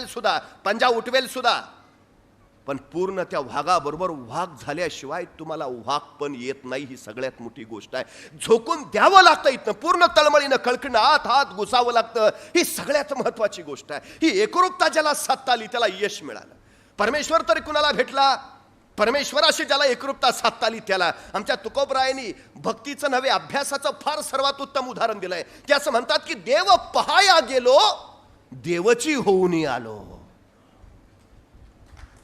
सुद्धा, पंजा उठवेल सुद्धा, पण पूर्ण त्या वाघाबरोबर वाघ झाल्याशिवाय तुम्हाला वाघ पण येत नाही. ही सगळ्यात मोठी गोष्ट आहे. झोकून द्यावं लागतं, इथनं पूर्ण तळमळीनं कळकणं आत हात घुसावं लागतं. ही सगळ्यात महत्वाची गोष्ट आहे. ही एकरूपता ज्याला साधता आली त्याला यश मिळालं. परमेश्वर तरी कुणाला भेटला? परमेश्वराशी ज्याला एकरूपता साधता आली त्याला. आमच्या तुकोबरायांनी भक्तीचं नव्हे अभ्यासाचं फार सर्वात उत्तम उदाहरण दिलंय. ते असं म्हणतात की देव पहाया गेलो, देवची होऊन आलो.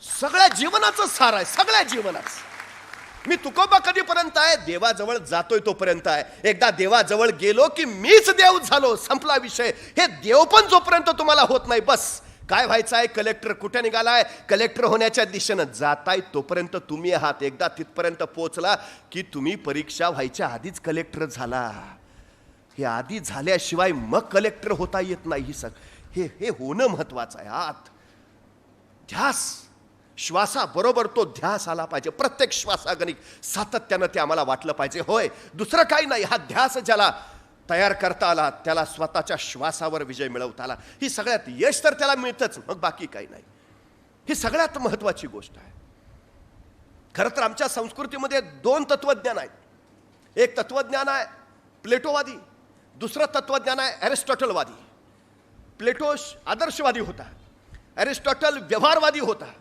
सगळ्या जीवनाचं सार आहे, सगळ्या जीवनाचं. मी तुकोबा कधीपर्यंत आहे? देवाजवळ जातोय तोपर्यंत आहे. एकदा देवाजवळ गेलो की मीच देव झालो, संपला विषय. हे देव पण जोपर्यंत तुम्हाला होत नाही, बस काय व्हायचं आहे? कलेक्टर कुठे निघालाय? कलेक्टर होण्याच्या दिशेनं जाताय तोपर्यंत तुम्ही आहात. एकदा तिथपर्यंत पोहोचला की तुम्ही परीक्षा व्हायच्या आधीच कलेक्टर झाला. हे आधी झाल्याशिवाय मग कलेक्टर होता येत नाही. हे होणं महत्वाचं आहे. आत ध्यास, श्वासाबरोबर तो ध्यास आला पाहिजे. प्रत्येक श्वासागणिक सातत्यानं ते आम्हाला वाटलं पाहिजे. होय, दुसरं काही नाही. हा ध्यास ज्याला तयार करता आला त्याला स्वतःच्या श्वासावर विजय मिळवता आला. ही सगळ्यात यश तर त्याला मिळतच, मग बाकी काही नाही. ही सगळ्यात महत्वाची गोष्ट आहे. खरं तर आमच्या संस्कृतीमध्ये दोन तत्वज्ञान आहेत. एक तत्वज्ञान आहे प्लेटोवादी, दुसरं तत्वज्ञान आहे अरिस्टॉटलवादी. प्लेटो आदर्शवादी होता, अरिस्टॉटल व्यवहारवादी होता.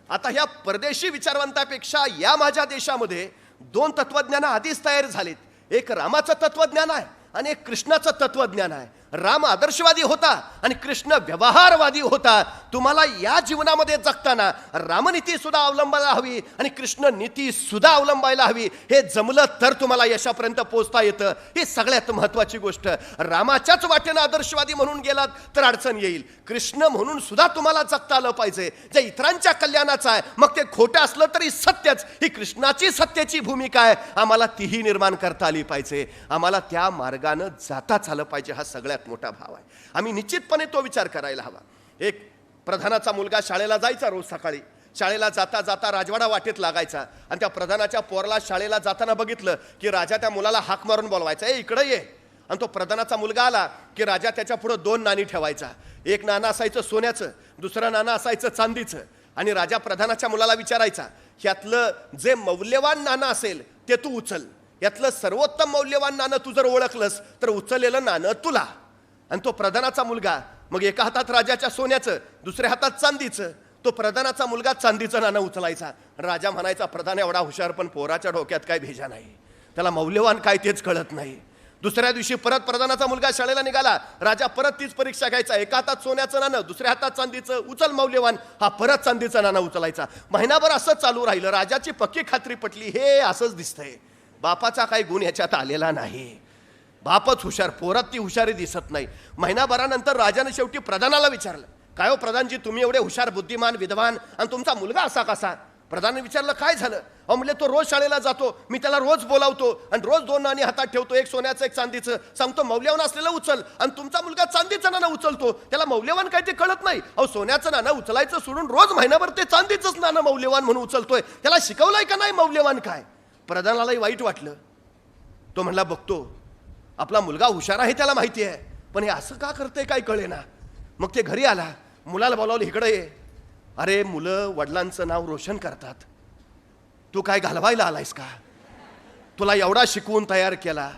आता ह्या परदेशी विचारवंतापेक्षा या माझ्या देशामध्ये दोन तत्वज्ञान आधीच तयार झालेत. एक रामाचं तत्वज्ञान आहे आणि एक कृष्णाचं तत्वज्ञान आहे. राम आदर्शवादी होता आणि कृष्ण व्यवहारवादी होता. तुम्हाला या जीवनामध्ये जगताना रामनीती सुद्धा अवलंबायला हवी आणि कृष्ण नीती सुद्धा अवलंबायला हवी. हे जमलं तर तुम्हाला यशापर्यंत पोहोचता येतं. ही सगळ्यात महत्वाची गोष्ट. रामाच्याच वाटेनं आदर्शवादी म्हणून गेलात तर अडचण येईल. कृष्ण म्हणून सुद्धा तुम्हाला जगता आलं पाहिजे, जे इतरांच्या कल्याणाचं आहे. मग ते खोटं असलं तरी सत्यच. ही कृष्णाची सत्याची भूमिका आहे. आम्हाला तीही निर्माण करता आली पाहिजे. आम्हाला त्या मार्गानं जाताच आलं पाहिजे. हा सगळ्यात मोठा भाव आहे. आम्ही निश्चितपणे तो विचार करायला हवा. एक प्रधानाचा मुलगा शाळेला जायचा. रोज सकाळी शाळेला जाता जाता राजवाडा वाटेत लागायचा आणि त्या प्रधानाच्या पोराला शाळेला जाताना बघितलं की राजा त्या मुलाला हाक मारून बोलवायचा, ए इकडे ये. आणि तो प्रधानाचा मुलगा आला की राजा त्याच्या पुढे दोन नाणी ठेवायचा. एक नाणं असायचं सोन्याचं, दुसरं नाणं असायचं चांदीचं. आणि राजा प्रधानाच्या मुलाला विचारायचा, ह्यातलं जे मौल्यवान नाणं असेल ते तू उचल. यातलं सर्वोत्तम मौल्यवान नाणं तू जर ओळखलंस तर उचललेलं नाणं तुला. आणि तो प्रधानाचा मुलगा मग एका हातात राजाच्या सोन्याचं, दुसऱ्या हातात चांदीचं. तो प्रधानाचा मुलगा चांदीचं नाणं उचलायचा. राजा म्हणायचा, प्रधान एवढा हुशार पण पोराच्या डोक्यात काय भेजा नाही, त्याला मौल्यवान काय तेच कळत नाही. दुसऱ्या दिवशी परत प्रधानाचा मुलगा शाळेला निघाला. राजा परत तीच परीक्षा घ्यायचा. एका हातात सोन्याचं नाणं, दुसऱ्या हातात चांदीचं, उचल मौल्यवान. हा परत चांदीचं नाणं उचलायचा. महिनाभर असंच चालू राहिलं. राजाची पक्की खात्री पटली, हे असंच दिसतंय, बापाचा काही गुण ह्याच्यात आलेला नाही, बापच हुशार, पोरात ती हुशारी दिसत नाही. महिनाभरानंतर राजाने शेवटी प्रधानाला विचारलं, काय हो प्रधानजी, तुम्ही एवढे हुशार, बुद्धिमान, विद्वान आणि तुमचा मुलगा असा कसा? प्रधानाने विचारलं, काय झालं? अहो म्हणजे तो रोज शाळेला जातो, मी त्याला रोज बोलावतो आणि रोज दोन नाणी हातात ठेवतो, एक सोन्याचं एक चांदीचं, सांगतो मौल्यवान असलेलं उचल. आणि तुमचा मुलगा चांदीचं नाणं उचलतो, त्याला मौल्यवान काय ते कळत नाही. अहो सोन्याचं नाणं उचलायचं सोडून रोज महिनाभर ते चांदीचंच नाणं मौल्यवान म्हणून उचलतोय, त्याला शिकवलंय का नाही मौल्यवान काय? प्रधानालाही वाईट वाटलं. तो म्हणला, बघतो आपला मुलगा हुशार आहे, त्याला माहिती आहे, पण हे असं का करते काय कळेना. मग ते घरी आला, मुलाला बोलावलं, इकडे ये. अरे मुलं वडिलांचं नाव रोशन करतात, तू काय घालवायला आलायस का? तुला एवढा शिकवून तयार केला,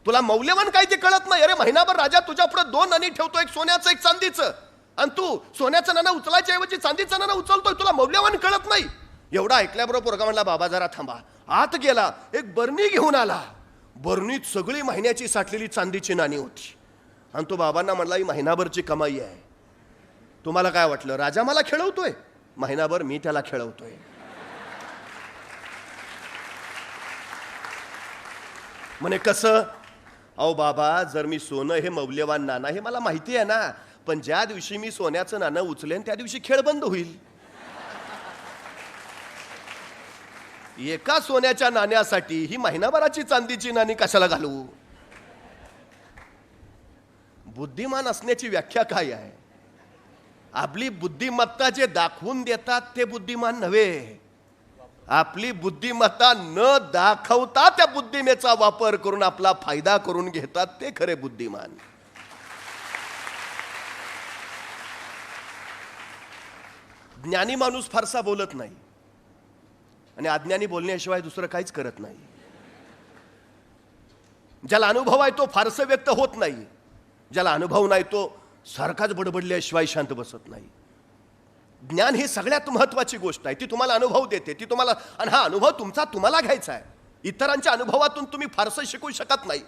तुला मौल्यवान काय ते कळत नाही. अरे महिनाभर राजा तुझ्या पुढे दोन नाणी ठेवतो, एक सोन्याचं एक चांदीचं, आणि तू सोन्याचं नाणं उचलायच्या ऐवजी चांदीचं नाणं उचलतोय, तुला मौल्यवान कळत नाही. एवढा ऐकल्याबरोबर पोरगा म्हणला, बाबा जरा थांबा. आत गेला, एक बरणी घेऊन आला. बरणीत सगळी महिन्याची साठलेली चांदीची नाणी होती. आणि तो बाबांना म्हणला, ही महिनाभरची कमाई आहे. तुम्हाला काय वाटलं, राजा मला खेळवतोय? महिनाभर मी त्याला खेळवतोय. म्हणे कसं? अहो बाबा, जर मी सोनं हे मौल्यवान नाणं हे मला माहिती आहे ना, पण ज्या दिवशी मी सोन्याचं नाणं उचलेन त्या दिवशी खेळ बंद होईल. एका सोन्याच्या नाण्यासाठी ही महिनाभराची चांदीची नाणी कशाला घालू? बुद्धिमान असण्याची व्याख्या काय आहे? आपली बुद्धिमत्ता जे दाखवून देतात ते बुद्धिमान नव्हे. आपली बुद्धिमत्ता न दाखवता त्या बुद्धिमेचा वापर करून आपला फायदा करून घेतात ते खरे बुद्धिमान. ज्ञानी माणूस फारसा बोलत नाही आणि अज्ञानी बोलण्याशिवाय दुसरं काहीच करत नाही. ज्याला अनुभव आहे तो फारसं व्यक्त होत नाही, ज्याला अनुभव नाही तो सारखाच बडबडल्याशिवाय शांत बसत नाही. ज्ञान ही सगळ्यात महत्वाची गोष्ट आहे. ती तुम्हाला अनुभव देते, ती तुम्हाला, आणि हा अनुभव तुमचा तुम्हाला घ्यायचा आहे. इतरांच्या अनुभवातून तुम्ही फारसं शिकू शकत नाही.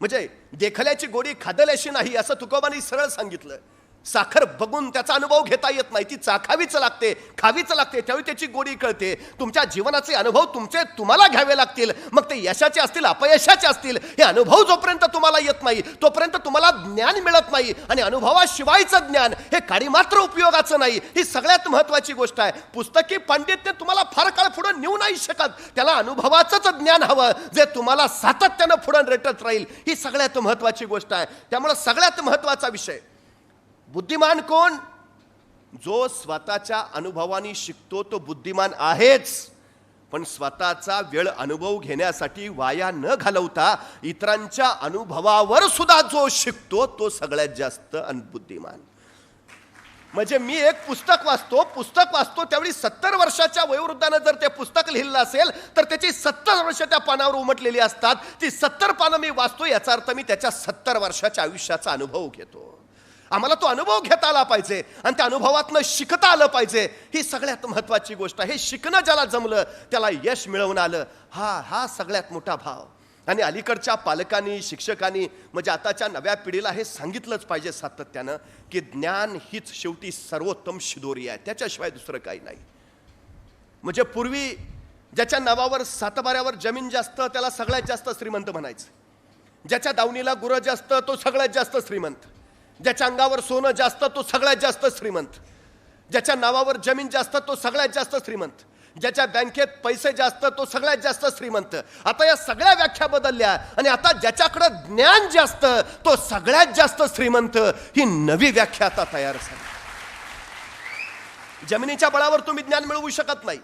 म्हणजे देखल्याची गोडी खादल्याशी नाही असं तुकोबांनी सरळ सांगितलं. साखर बघून त्याचा अनुभव घेता येत नाही, ती चाखावीच लागते, खावीच लागते, त्यावेळी त्याची गोडी कळते. तुमच्या जीवनाचे अनुभव तुम्हाला घ्यावे लागतील. मग ते यशाचे असतील अपयशाचे असतील, हे अनुभव जोपर्यंत तुम्हाला येत नाही तोपर्यंत तुम्हाला ज्ञान मिळत नाही. आणि अनुभवाशिवायचं ज्ञान हे काडी मात्र उपयोगाचं नाही. ही सगळ्यात महत्वाची गोष्ट आहे. पुस्तकी पांडित्य तुम्हाला फार काळ पुढे नेऊ नाही शकत, त्याला अनुभवाचंच ज्ञान हवं जे तुम्हाला सातत्यानं पुढे रेटत राहील. ही सगळ्यात महत्वाची गोष्ट आहे. त्यामुळे सगळ्यात महत्वाचा विषय, बुद्धिमान कोण? जो स्वतःच्या अनुभवाने शिकतो तो बुद्धिमान आहेच, पण स्वतःचा वेळ अनुभव घेण्यासाठी वाया न घालवता इतरांच्या अनुभवावर सुद्धा जो शिकतो तो सगळ्यात जास्त बुद्धिमान. म्हणजे मी एक पुस्तक वाचतो त्यावेळी 70 वर्षाच्या वयोवृद्धानं जर ते पुस्तक लिहिलं असेल तर त्याची 70 वर्ष त्या पानावर उमटलेली असतात. ती 70 पानं मी वाचतो, याचा अर्थ मी त्याच्या 70 वर्षाच्या आयुष्याचा अनुभव घेतो. आम्हाला तो अनुभव घेता आला पाहिजे आणि त्या अनुभवातनं शिकता आलं पाहिजे. ही सगळ्यात महत्वाची गोष्ट आहे. हे शिकणं ज्याला जमलं त्याला यश मिळवून आलं, हा सगळ्यात मोठा भाव. आणि अलीकडच्या पालकांनी, शिक्षकांनी, म्हणजे आताच्या नव्या पिढीला हे सांगितलंच पाहिजे सातत्यानं की ज्ञान हीच शेवटी सर्वोत्तम शिदोरी आहे, त्याच्याशिवाय दुसरं काही नाही. म्हणजे पूर्वी ज्याच्या नावावर सातबाऱ्यावर जमीन जास्त त्याला सगळ्यात जास्त श्रीमंत म्हणायचं. ज्याच्या दावणीला गुरं जास्त तो सगळ्यात जास्त श्रीमंत. ज्याच्या अंगावर सोनं जास्त तो सगळ्यात जास्त श्रीमंत. ज्याच्या नावावर जमीन जास्त तो सगळ्यात जास्त श्रीमंत. ज्याच्या बँकेत पैसे जास्त तो सगळ्यात जास्त श्रीमंत. आता या सगळ्या व्याख्या बदलल्या आणि आता ज्याच्याकडे ज्ञान जास्त तो सगळ्यात जास्त श्रीमंत, ही नवी व्याख्या आता तयार झाली. जमिनीच्या बळावर तुम्ही ज्ञान मिळवू शकत नाही,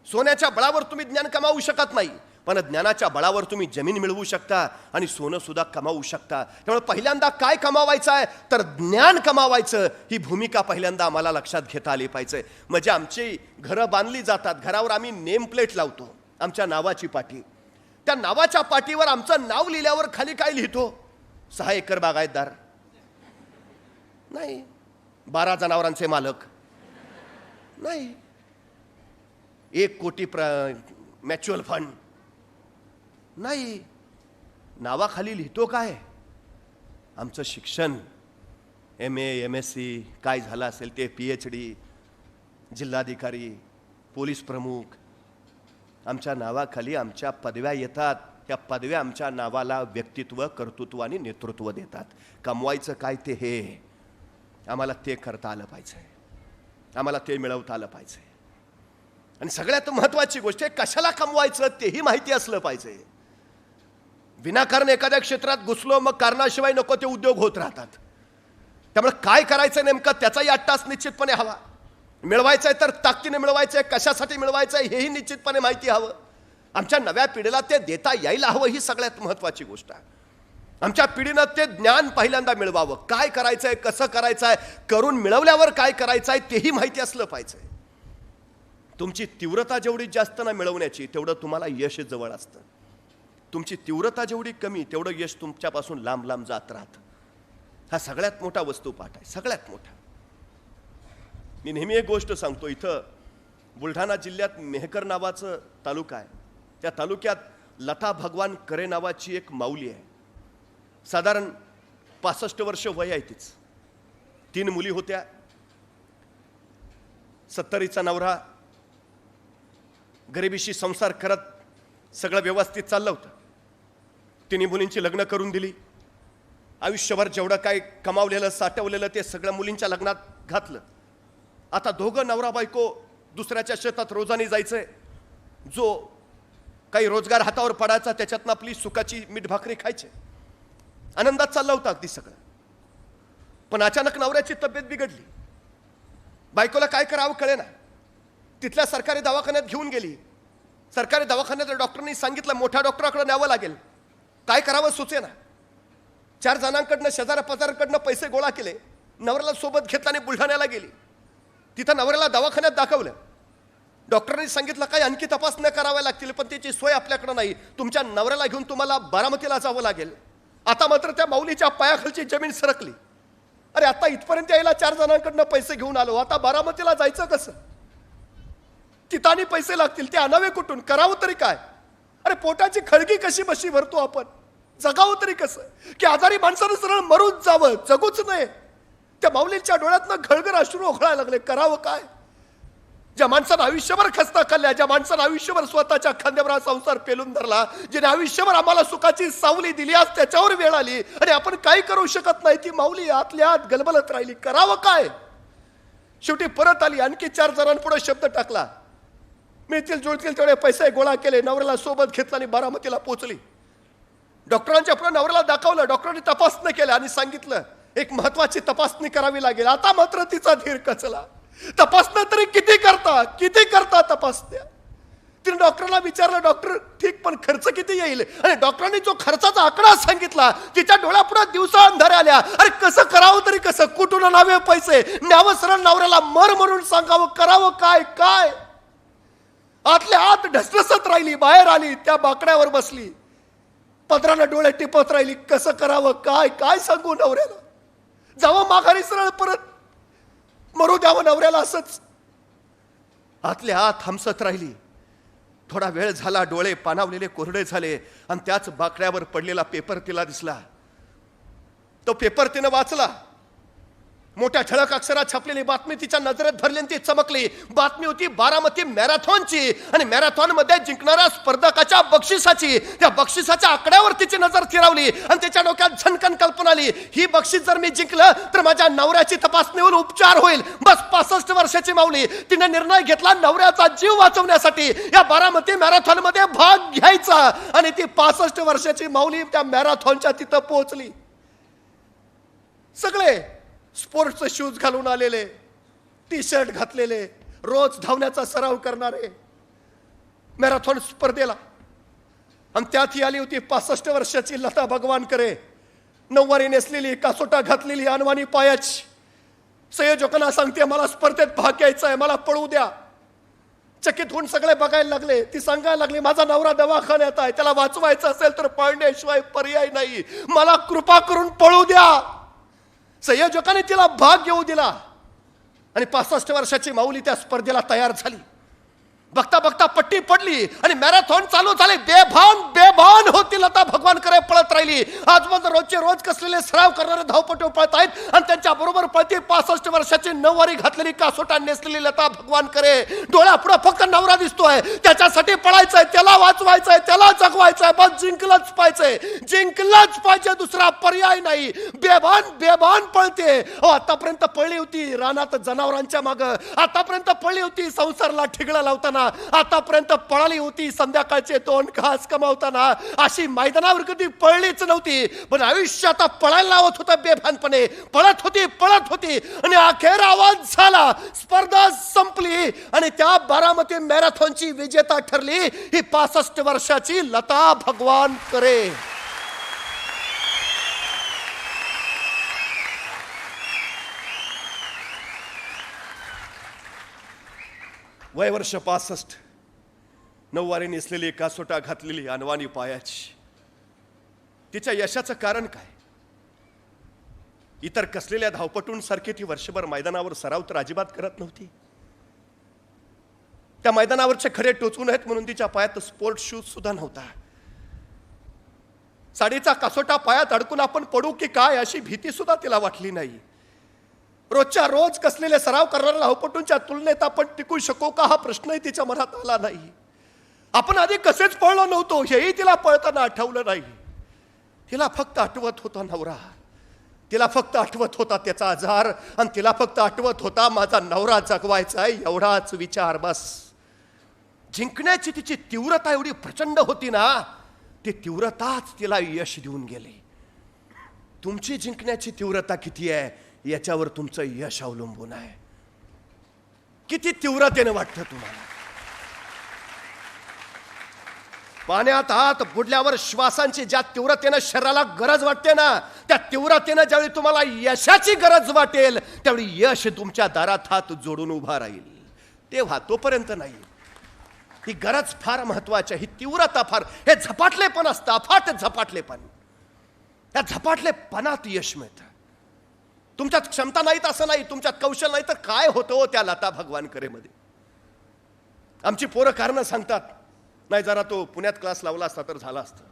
सोन्याच्या बळावर तुम्ही ज्ञान कमावू शकत नाही, पण ज्ञानाच्या बळावर तुम्ही जमीन मिळवू शकता आणि सोनं सुद्धा कमावू शकता. त्यामुळे पहिल्यांदा काय कमावायचं आहे तर ज्ञान कमावायचं, ही भूमिका पहिल्यांदा आम्हाला लक्षात घेता आली पाहिजे. म्हणजे आमची घरं बांधली जातात, घरावर आम्ही नेम प्लेट लावतो आमच्या नावाची पाटी. त्या नावाच्या पाटीवर आमचं नाव लिहिल्यावर खाली काय लिहितो? 6 एकर बागायतदार नाही, 12 जनावरांचे मालक नाही, 1 कोटी म्युच्युअल फंड नाही. नावाखाली लिहितो काय? आमचं शिक्षण, MA MSc काय झालं असेल ते, PhD, जिल्हाधिकारी, पोलीस प्रमुख. आमच्या नावाखाली आमच्या पदव्या येतात. त्या पदव्या आमच्या नावाला व्यक्तित्व, कर्तृत्व आणि नेतृत्व देतात. कमवायचं काय ते हे आम्हाला ते करता आलं पाहिजे, आम्हाला ते मिळवता आलं पाहिजे. आणि सगळ्यात महत्वाची गोष्ट आहे, कशाला कमवायचं तेही माहिती असलं पाहिजे. विनाकारण एखाद्या क्षेत्रात घुसलो मग कारणाशिवाय नको ते उद्योग होत राहतात. त्यामुळे काय करायचं नेमकं त्याचाही अट्टास निश्चितपणे हवा. मिळवायचं आहे तर ताकदीने मिळवायचं आहे, कशासाठी मिळवायचं आहे हेही निश्चितपणे माहिती हवं. आमच्या नव्या पिढीला ते देता यायला हवं, ही सगळ्यात महत्वाची गोष्ट आहे. आमच्या पिढीनं ते ज्ञान पहिल्यांदा मिळवावं. काय करायचं आहे, कसं करायचं आहे, करून मिळवल्यावर काय करायचं आहे तेही माहिती असलं पाहिजे. तुमची तीव्रता जेवढी जास्त ना मिळवण्याची तेवढं तुम्हाला यश जवळ असतं. तुमची तीव्रता जेवढी कमी तेवढं यश तुमच्यापासून लांब लांब जात राहतं. हा सगळ्यात मोठा वस्तुपाठ आहे, सगळ्यात मोठा. मी नेहमी एक गोष्ट सांगतो, इथं बुलढाणा जिल्ह्यात मेहकर नावाचं तालुका आहे. त्या तालुक्यात लता भगवान करे नावाची एक माऊली आहे. साधारण 65 वर्ष वय आहे तिचं. 3 मुली होत्या. 70चा नवरा, गरिबीशी संसार करत सगळं व्यवस्थित चाललं होतं. 3 मुलींची लग्न करून दिली. आयुष्यभर जेवढं काय कमावलेलं, साठवलेलं ते सगळं मुलींच्या लग्नात घातलं. आता दोघं नवरा बायको दुसऱ्याच्या शेतात रोजानी जायचंय. जो काही रोजगार हातावर पडायचा त्याच्यातनं आपली सुखाची मीठ भाकरी खायचे. आनंदात चाललं होतं अगदी सगळं. पण अचानक नवऱ्याची तब्येत बिघडली. बायकोला काय करावं कळेना. तिथल्या सरकारी दवाखान्यात घेऊन गेली. सरकारी दवाखान्यात डॉक्टरांनी सांगितलं मोठ्या डॉक्टराकडे न्यावं लागेल. काय करावं सुचेना. 4 जणांकडनं, शेजाऱ्या पाजाऱ्यांकडनं पैसे गोळा केले. नवऱ्याला सोबत घेतला आणि बुलढाण्याला गेली. तिथं नवऱ्याला दवाखान्यात दाखवलं. डॉक्टरांनी सांगितलं काय आणखी तपासण्या कराव्या लागतील, पण त्याची सोय आपल्याकडे नाही. तुमच्या नवऱ्याला घेऊन तुम्हाला बारामतीला जावं लागेल. आता मात्र त्या माऊलीच्या पायाखालची जमीन सरकली. अरे आता इथपर्यंत यायला 4 जणांकडनं पैसे घेऊन आलो, आता बारामतीला जायचं कसं? तिथं पैसे लागतील, ते आणावे कुठून? करावं तरी काय? अरे पोटाची खळगी कशी बशी भरतो आपण? जगावं तरी कसं? की आजारी माणसानं सरळ मरूच जावं, जगूच नये. त्या माऊलीच्या डोळ्यातनं घळघळ अश्रू ओघळायला लागले. करावं काय? ज्या माणसानं आयुष्यभर खस्ता खाल्ल्या, ज्या माणसानं आयुष्यभर स्वतःच्या खांद्यावर संसार पेलून धरला, ज्याने आयुष्यभर आम्हाला सुखाची सावली दिली, आज त्याच्यावर वेळ आली आणि आपण काही करू शकत नाही. ती माऊली आतल्या आत गलबलत राहिली. करावं काय? शेवटी परत आली. आणखी 4 जणांपुढे शब्द टाकला. मिळतील जुळतील तेवढे पैसे गोळा केले, नवऱ्याला सोबत घेतला आणि बारामतीला पोहोचली. डॉक्टरांच्या पुढे नवऱ्याला दाखवलं. डॉक्टरांनी तपासणी केल्या आणि सांगितलं एक महत्वाची तपासणी करावी लागेल. आता मात्र तिचा धीर कचला. तपासणं तरी किती करता तपासण्या? तिने डॉक्टरला विचारलं, डॉक्टर ठीक, पण खर्च किती येईल? आणि डॉक्टरांनी जो खर्चाचा आकडा सांगितला, तिच्या डोळ्यापुढे दिवसा अंधारे आल्या. अरे कसं करावं तरी कसं? कुठून आणावे पैसे? न्यावं सरळ नवऱ्याला मर म्हणून सांगावं? करावं काय? काय आतल्या आत ढसढसत राहिली. बाहेर आली, त्या बाकड्यावर बसली, पदरानं डोळे टिपत राहिली. कसं करावं? काय काय सांगू नवऱ्याला? जावं माघारी सरळ परत मरू द्यावं नवऱ्याला असंच? आतल्या आत हमसत राहिली. थोडा वेळ झाला, डोळे पाणावलेले कोरडे झाले आणि त्याच बाकड्यावर पडलेला पेपर तिला दिसला. तो पेपर तिनं वाचला. मोठ्या ठळक अक्षरात छापलेली बातमी तिच्या नजरेत भरली आणि ती चमकली. बातमी होती बारामती मॅरेथॉनची आणि मॅरेथॉन मध्ये जिंकणाऱ्या स्पर्धकाच्या बक्षिसाची. त्या बक्षिसाच्या आकड्यावर तिची नजर फिरवली आणि त्याच्या डोक्यात झणकन कल्पना आली, ही बक्षीस जर मी जिंकलं तर माझ्या नवऱ्याची तपासणी होऊन उपचार होईल. बस 65 वर्षाची माऊली तिने निर्णय घेतला नवऱ्याचा जीव वाचवण्यासाठी या बारामती मॅरेथॉन मध्ये भाग घ्यायचा. आणि ती 65 वर्षाची माऊली त्या मॅरेथॉनच्या तिथं पोहोचली. सगळे स्पोर्ट्सचे शूज घालून आलेले, टी शर्ट घातलेले, रोज धावण्याचा सराव करणारे मॅरेथॉन स्पर्धेला. आणि त्यात ही आली होती 65 वर्षाची लता भगवान करे, नऊवारी नेसलेली, कासोटा घातलेली, अनवाणी पायाची. संयोजकांना सांगते मला स्पर्धेत भाग घ्यायचा आहे, मला पळू द्या. चकित होऊन सगळे बघायला लागले. ती सांगायला लागली माझा नवरा दवाखान्यात आहे, त्याला वाचवायचं असेल तर पळण्याशिवाय पर्याय नाही, मला कृपा करून पळू द्या. संयोजकाने तिला भाग घेऊ दिला आणि 65 वर्षाची माऊली त्या स्पर्धेला तयार झाली. बघता बघता पट्टी पडली आणि मॅरेथॉन चालू झाले. बेभान होती लता भगवान करे पळत राहिली. आजबाजू रोजचे रोज कसलेले सराव करणारे धावपटू पळत आहेत आणि त्यांच्या बरोबर पळते 65 वर्षाची नऊवारी घातलेली, कासोटा नेसलेली लता भगवान करे. डोळ्यापुढे फक्त नवरा दिसतोय, त्याच्यासाठी पळायचंय, त्याला वाचवायचंय, त्याला जगवायचंय, बस जिंकलंच पाहिजे, दुसरा पर्याय नाही. बेभान पळते. आतापर्यंत पळली होती रानात जनावरांच्या माग, आतापर्यंत पळली होती संसारला ठिगळा लावताना, आतापर्यंत पळाली होती संध्याकाळचे 2 घास कमावताना. अशी मैदानावर कधी पळलीच नव्हती. पण आयुष्य आता पळायला लावत होतं बेभानपणे. पळत होती आणि अखेर आवाज झाला, स्पर्धा संपली आणि त्या बारामती मॅरेथॉनची विजेता ठरली ही 65 वर्षाची लता भगवान करे. वय वर्ष 65, नऊवारी नेसलेली, कासोटा घातलेली, अनवाणी पायाची. तिच्या यशाचं कारण काय? इतर कसलेल्या धावपटूंसारखी ती वर्षभर मैदानावर सराव तर अजिबात करत नव्हती. त्या मैदानावरचे खडे टोचून आहेत म्हणून तिच्या पायात स्पोर्ट शूज सुद्धा नव्हता. साडीचा कासोटा पायात अडकून आपण पडू की काय अशी भीती सुद्धा तिला वाटली नाही. रोजच्या रोज कसलेले सराव करणाऱ्या धावपटूंच्या तुलनेत आपण टिकू शकू का हा प्रश्नही तिच्या मनात आला नाही. आपण आधी कसेच पळलो नव्हतो हेही तिला पळताना आठवलं नाही. तिला फक्त आठवत होता नवरा, तिला फक्त आठवत होता त्याचा आजार आणि तिला फक्त आठवत होता माझा नवरा जगवायचा आहे एवढाच विचार बस. जिंकण्याची तिची तीव्रता एवढी प्रचंड होती ना, ती तीव्रताच तिला यश देऊन गेली. तुमची जिंकण्याची तीव्रता किती आहे याच्यावर तुमचं यश अवलंबून आहे. किती तीव्रतेने वाटतं तुम्हाला? पाण्यात हात बुडल्यावर श्वासांची ज्या तीव्रतेने शरीराला गरज वाटते ना, त्या तीव्रतेनं ज्यावेळी तुम्हाला यशाची गरज वाटेल त्यावेळी यश तुमच्या दारात हात जोडून उभा राहील. तेव्हा तोपर्यंत नाही. ही गरज फार महत्वाची आहे. ही तीव्रता फार, हे झपाटलेपण असतं, अफाट झपाटलेपण. त्या झपाटलेपणात यश मिळतं. तुमच्यात क्षमता नाहीत असं नाही, तुमच्यात कौशल नाही तर काय होतं हो त्या लता भगवान करेमध्ये. आमची पोरं कारणं सांगतात, नाही जरा तो पुण्यात क्लास लावला असता तर झाला असतं.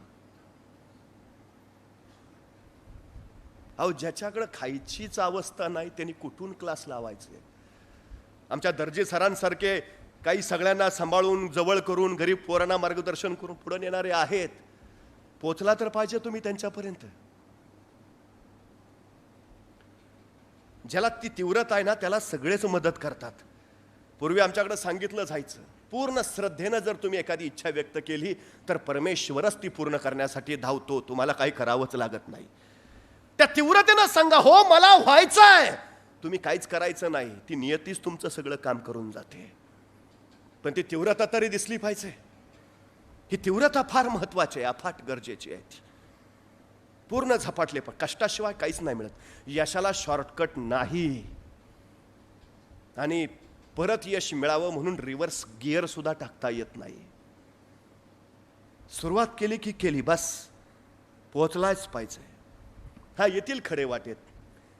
अहो, ज्याच्याकडे खायचीच अवस्था नाही त्यांनी कुठून क्लास लावायचे. आमच्या दर्जी सरांसारखे काही सगळ्यांना सांभाळून जवळ करून गरीब पोरांना मार्गदर्शन करून पुढे नेणारे आहेत. पोचला तर पाहिजे तुम्ही त्यांच्यापर्यंत. ज्याला ती तीव्रता आहे ना त्याला सगळेच मदत करतात. पूर्वी आमच्याकडे सांगितलं जायचं, पूर्ण श्रद्धेनं जर तुम्ही एखादी इच्छा व्यक्त केली तर परमेश्वरच ती पूर्ण करण्यासाठी धावतो, तुम्हाला काही करावंच लागत नाही. त्या तीव्रतेनं सांगा, हो मला व्हायचं आहे. तुम्ही काहीच करायचं नाही, ती नियतीच तुमचं सगळं काम करून जाते. पण ती तीव्रता तरी दिसली पाहिजे. ही तीव्रता फार महत्वाची आहे, अफाट गरजेची आहे. ती पूर्ण झपाटले, पण कष्टाशिवाय काहीच नाही मिळत. यशाला शॉर्टकट नाही. आणि परत यश मिळावं म्हणून रिव्हर्स गिअर सुद्धा टाकता येत नाही. सुरुवात केली की केली, बस पोहोचलाच पाहिजे. हा, येतील खडे वाटेत,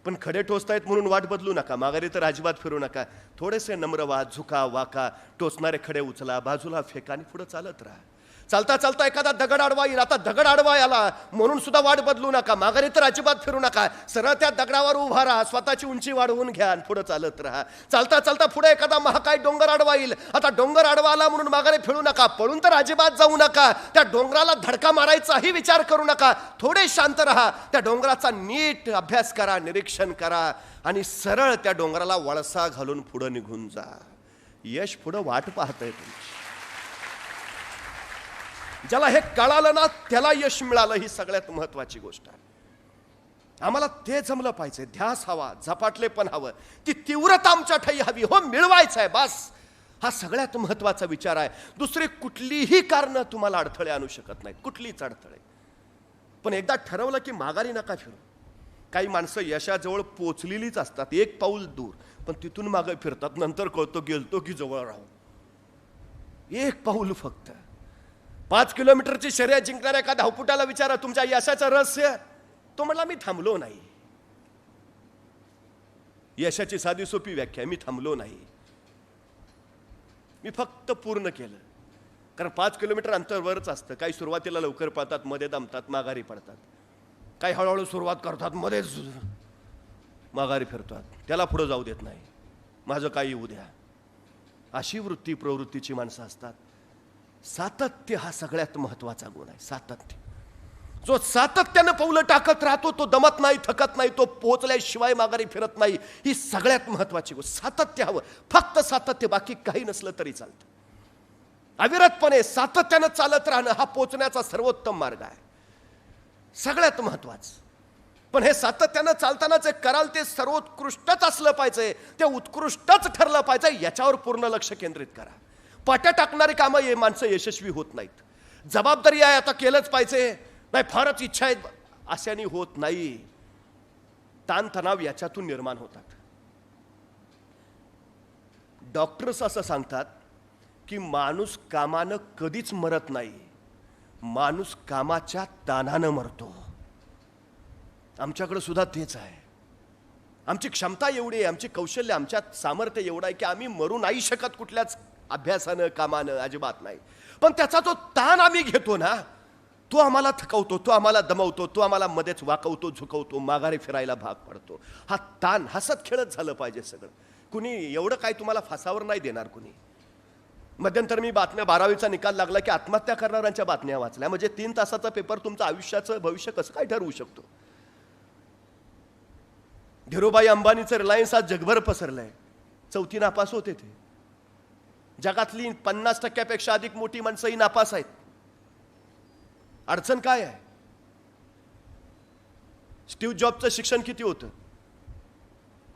पण खडे टोचतायत म्हणून वाट बदलू नका, माघारी तर अजिबात फिरू नका. थोडेसे नम्र व्हा, झुका वाका, टोचणारे खडे उचला, बाजूला फेका आणि पुढे चालत राहा. चालता चालता एखादा दगड आडवा येईल, आता दगड आडवा आला म्हणून सुद्धा वाट बदलू नका, माघारी तर अजिबात फिरू नका. सरळ त्या दगडावर उभा राहा, स्वतःची उंची वाढवून घ्या आणि पुढे चालत राहा. चालता चालता पुढे एखादा महाकाय डोंगर आडवा येईल, आता डोंगर आडवा आला म्हणून माघारी फिरू नका, पळून तर अजिबात जाऊ नका. त्या डोंगराला धडका मारायचाही विचार करू नका. थोडे शांत राहा, त्या डोंगराचा नीट अभ्यास करा, निरीक्षण करा आणि सरळ त्या डोंगराला वळसा घालून पुढे निघून जा. यश पुढे वाट पाहतंय तुमची. ज्याला हे कळालं ना त्याला यश मिळालं, ही सगळ्यात महत्वाची गोष्ट आहे. आम्हाला ते जमलं पाहिजे. ध्यास हवा, झपाटले पण हवं, ती तीव्रता आमच्या ठाई हवी. हो, मिळवायचं आहे बस, हा सगळ्यात महत्वाचा विचार आहे. दुसरी कुठलीही कारणं तुम्हाला अडथळे आणू शकत नाहीत, कुठलीच अडथळे. पण एकदा ठरवलं की माघारी नका फिरू. काही माणसं यशाजवळ पोचलेलीच असतात, एक पाऊल दूर, पण तिथून मागे फिरतात. नंतर कळतो गेलतो की जवळ राहू. एक पाऊल फक्त. 5 किलोमीटरची शर्यत जिंकणाऱ्या एका धावपुटाला विचारा तुमच्या यशाचं रहस्य, तो म्हणला मी थांबलो नाही. यशाची साधी सोपी व्याख्या, मी थांबलो नाही, मी फक्त पूर्ण केलं. कारण 5 किलोमीटर अंतरवरच असतं. काही सुरुवातीला लवकर पळतात, मध्ये दमतात, माघारी पडतात. काही हळूहळू सुरुवात करतात, मध्येच माघारी फिरतात, त्याला पुढे जाऊ देत नाही, माझं काही येऊ द्या. अशी वृत्ती प्रवृत्तीची माणसं असतात. सातत्य हा सगळ्यात महत्वाचा गुण आहे. सातत्य. जो सातत्यानं पावलं टाकत राहतो तो दमत नाही, थकत नाही, तो पोहोचल्याशिवाय माघारी फिरत नाही. ही सगळ्यात महत्वाची गोष्ट. सातत्य हवं, फक्त सातत्य, बाकी काही नसलं तरी चालतं. अविरतपणे सातत्यानं चालत राहणं हा पोचण्याचा सर्वोत्तम मार्ग आहे, सगळ्यात महत्वाचं. पण हे सातत्यानं चालताना जे कराल ते सर्वोत्कृष्टच असलं पाहिजे, ते उत्कृष्टच ठरलं पाहिजे, याच्यावर पूर्ण लक्ष केंद्रित करा. पाट्या टाकणारी कामं हे माणसं यशस्वी होत नाहीत. जबाबदारी आहे, आता केलंच पाहिजे, नाही फारच इच्छा आहेत, अशाने होत नाही. ताणतणाव याच्यातून निर्माण होतात. डॉक्टर्स असं सांगतात की माणूस कामानं कधीच मरत नाही, माणूस कामाच्या ताणानं मरतो. आमच्याकडे सुद्धा तेच आहे. आमची क्षमता एवढी आहे, आमची कौशल्य, आमच्यात सामर्थ्य एवढं आहे की आम्ही मरू नाही शकत कुठल्याच अभ्यासानं कामानं, अजिबात नाही. पण त्याचा जो ताण आम्ही घेतो ना तो आम्हाला थकवतो, तो आम्हाला दमवतो, तो आम्हाला मध्येच वाकवतो, झुकवतो, माघारी फिरायला भाग पडतो. हा ताण हसत खेळत झालं पाहिजे सगळं. कुणी एवढं काय तुम्हाला फासावर नाही देणार कुणी. मध्यंतर मी बातम्या 12वीचा निकाल लागला की आत्महत्या करणाऱ्यांच्या बातम्या वाचल्या. म्हणजे 3 तासाचा पेपर तुमचं आयुष्याचं भविष्य कसं काय ठरवू शकतो. धीरूभाई अंबानीचं रिलायन्स आज जगभर पसरलंय. 4थी नापास होते ते. जगातली 50% अधिक मोठी माणसं ही नापास आहेत. अडचण काय आहे. स्टीव्ह जॉबचं शिक्षण किती होतं.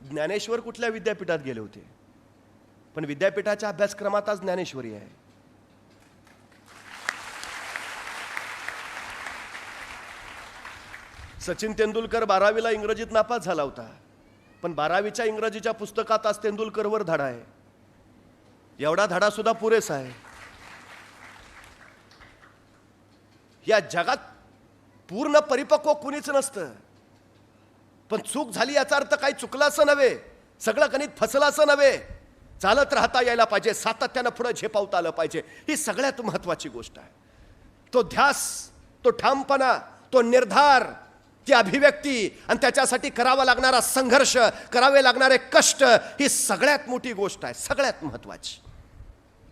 ज्ञानेश्वर कुठल्या विद्यापीठात गेले होते, पण विद्यापीठाच्या अभ्यासक्रमात आज ज्ञानेश्वरी आहे. सचिन तेंडुलकर 12वीला इंग्रजीत नापास झाला होता, पण 12वीच्या इंग्रजीच्या पुस्तकात आज तेंडुलकरवर धडा आहे. एवढा धडा सुद्धा पुरेसा आहे. या जगात पूर्ण परिपक्व कुणीच नसतं, पण चूक झाली याचा अर्थ काही चुकलं असं नव्हे, सगळं गणित फसलं असं नव्हे. चालत राहता यायला पाहिजे, सातत्यानं पुढे झेपावता आलं पाहिजे. ही सगळ्यात महत्वाची गोष्ट आहे. तो ध्यास, तो ठामपणा, तो निर्धार, ती अभिव्यक्ती आणि त्याच्यासाठी करावा लागणारा संघर्ष, करावे लागणारे कष्ट, ही सगळ्यात मोठी गोष्ट आहे, सगळ्यात महत्वाची.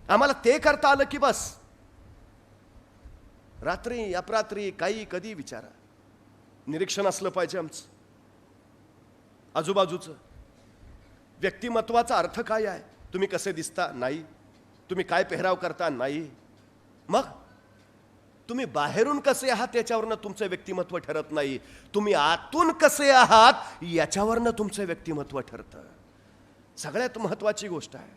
आम्हाला ते करता आलं की बस. रात्री अपरात्री काही कधी विचारा, निरीक्षण असलं पाहिजे आमचं आजूबाजूचं. व्यक्तिमत्वाचा अर्थ काय आहे? तुम्ही कसे दिसता? नाही. तुम्ही काय पेहराव करता? नाही. मग तुम्ही बाहेरून कसे आहात त्याच्यावरनं तुमचं व्यक्तिमत्व ठरत नाही, तुम्ही आतून कसे आहात याच्यावरनं तुमचं व्यक्तिमत्व ठरतं. सगळ्यात महत्वाची गोष्ट आहे.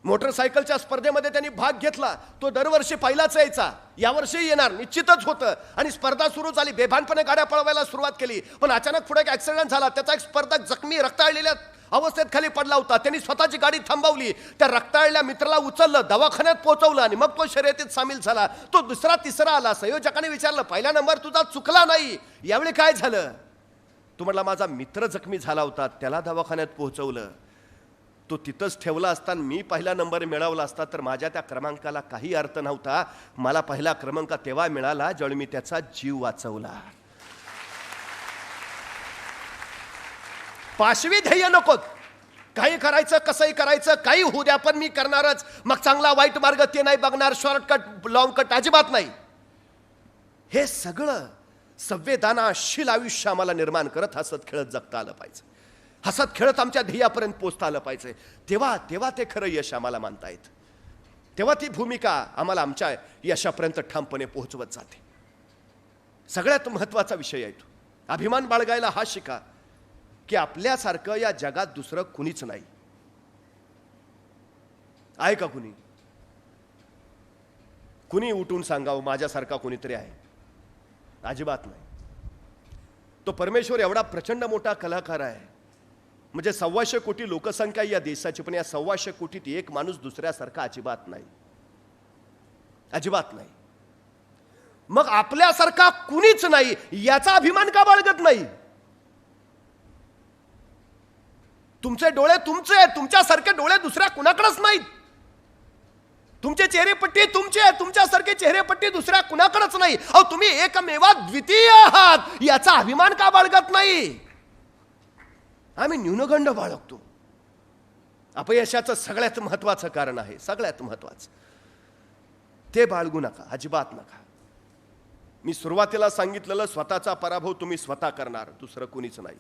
मोटरसायकलच्या स्पर्धेमध्ये त्यांनी भाग घेतला, तो दरवर्षी पहिलाच यायचा, यावर्षी येणार निश्चितच होतं. आणि स्पर्धा सुरू झाली, बेभानपणे गाड्या पळवायला सुरुवात केली, पण अचानक पुढे एक ऍक्सिडेंट झाला. त्याचा एक स्पर्धक जखमी रक्ताळलेल्या अवस्थेत खाली पडला होता. त्यांनी स्वतःची गाडी थांबवली, त्या रक्ताळलेल्या मित्राला उचललं, दवाखान्यात पोहोचवलं आणि मग तो शर्यतीत सामील झाला. तो दुसरा तिसरा आला. संयोजकाने विचारलं, पहिला नंबर तुझा चुकला नाही, यावेळी काय झालं? तू म्हटला, माझा मित्र जखमी झाला होता, त्याला दवाखान्यात पोहोचवलं. तो तिथंच ठेवला असता, मी पहिला नंबर मिळवला असता तर माझ्या त्या क्रमांकाला काही अर्थ नव्हता. मला पहिला क्रमांक तेव्हा मिळाला ज्यावेळी मी त्याचा जीव वाचवला. पाशवी ध्येय नकोत. काही करायचं, कसंही करायचं, काही होऊ द्या, पण मी करणारच. मग चांगला वाईट मार्ग ते नाही बघणार, शॉर्टकट लॉंग कट अजिबात नाही. हे सगळं संवेदनाशील आयुष्य आम्हाला निर्माण करत हसत खेळत जगता आलं पाहिजे. हसत खेळत आमच्या ध्येयापर्यंत पोहोचता आलं पाहिजे. तेव्हा ते खरं यश आम्हाला मानता येतं. तेव्हा ती भूमिका आम्हाला आमच्या यशापर्यंत ठामपणे पोहोचवत जाते. सगळ्यात महत्वाचा विषय आहे तो. अभिमान बाळगायला हा शिका की आपल्यासारखं या जगात दुसरं कुणीच नाही. आहे का कुणी? कुणी उठून सांगावं माझ्यासारखा कुणीतरी आहे? अजिबात नाही. तो परमेश्वर एवढा प्रचंड मोठा कलाकार आहे, म्हणजे 125 कोटी लोकसंख्या या देशाची, पण या 125 कोटीत एक माणूस दुसऱ्यासारखा अजिबात नाही, अजिबात नाही. मग आपल्यासारखा कुणीच नाही याचा अभिमान का बाळगत नाही? तुमचे डोळे तुमचे आहेत, तुमच्यासारखे डोळे दुसऱ्या कुणाकडेच नाहीत. तुमचे चेहरेपट्टी तुमचे आहे, तुमच्यासारखे चेहरेपट्टी दुसऱ्या कुणाकडेच नाही. अहो, तुम्ही एकमेवा द्वितीय आहात, याचा अभिमान का बाळगत नाही? आम्ही न्यूनगंड बाळगतो. अपयशाचं सगळ्यात महत्वाचं कारण आहे, सगळ्यात महत्वाचं. ते बाळगू नका, अजिबात नका. मी सुरुवातीला सांगितलेलं, स्वतःचा पराभव तुम्ही स्वतः करणार, दुसरं कुणीच नाही.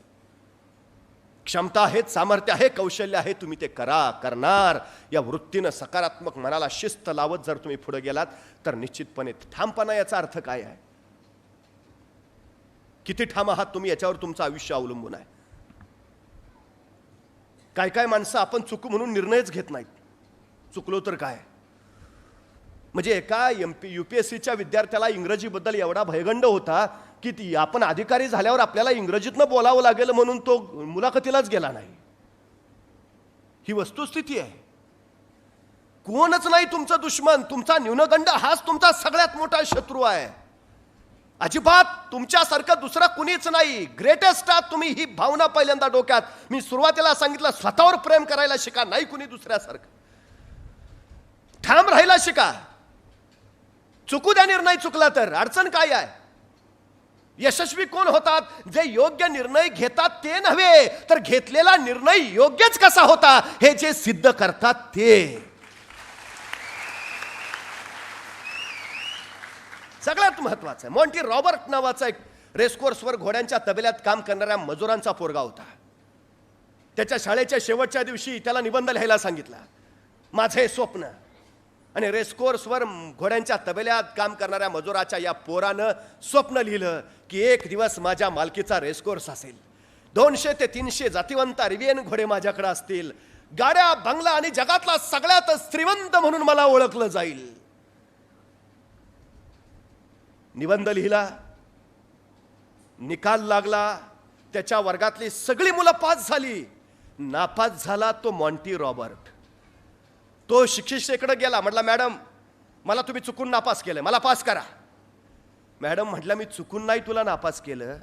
क्षमता आहे, सामर्थ्य आहे, कौशल्य आहे, तुम्ही ते करणार. या वृत्तीनं सकारात्मक मनाला शिस्त लावत जर तुम्ही पुढे गेलात तर निश्चितपणे ठामपणा याचा अर्थ काय आहे? किती ठाम आहात तुम्ही याच्यावर तुमचं आयुष्य अवलंबून आहे. काय काय माणसं आपण चुकू म्हणून निर्णयच घेत नाहीत. चुकलो तर काय? म्हणजे एका UPSCच्या विद्यार्थ्याला इंग्रजीबद्दल एवढा भयगंड होता की आपण अधिकारी झाल्यावर आपल्याला इंग्रजीतनं बोलावं लागेल म्हणून तो मुलाखतीलाच गेला नाही. ही वस्तुस्थिती आहे. कोणच नाही तुमचा दुश्मन, तुमचा न्यूनगंड हाच तुमचा सगळ्यात मोठा शत्रू आहे. अजिबात तुमच्यासारखं दुसरं कुणीच नाही. ग्रेटेस्ट आहात तुम्ही, ही भावना पहिल्यांदा डोक्यात. मी सुरुवातीला सांगितलं, स्वतःवर प्रेम करायला शिका, नाही कुणी दुसऱ्यासारखं. ठाम राहायला शिका. चुकू द्या निर्णय चुकला तर, अडचण काय आहे? यशस्वी कोण होतात? जे योग्य निर्णय घेतात ते नव्हे, तर घेतलेला निर्णय योग्यच कसा होता हे जे सिद्ध करतात ते. सगळ्यात महत्वाचं आहे. मॉन्टी रॉबर्ट नावाचा एक रेसकोर्सवर घोड्यांच्या तबेल्यात काम करणाऱ्या मजुरांचा पोरगा होता. त्याच्या शाळेच्या शेवटच्या दिवशी त्याला निबंध लिहायला सांगितला, माझे स्वप्न. आणि रेसकोर्सवर घोड्यांच्या तबेल्यात काम करणाऱ्या मजुराच्या या पोरानं स्वप्न लिहिलं की एक दिवस माझ्या मालकीचा रेसकोर्स असेल, 200 ते 300 जातिवंत अरेबियन घोडे माझ्याकडे असतील, गाड्या, बंगला आणि जगातला सगळ्यात श्रीमंत म्हणून मला ओळखलं जाईल. निबंध लिहिला, निकाल लागला, त्याच्या वर्गातली सगळी मुलं पास झाली. नापास झाला तो मॉन्टी रॉबर्ट. तो शिक्षिकेकडे गेला, म्हटला मॅडम मला तुम्ही चुकून नापास केलंय, मला पास करा. मॅडम म्हटलं मी चुकून नाही तुला नापास केलं,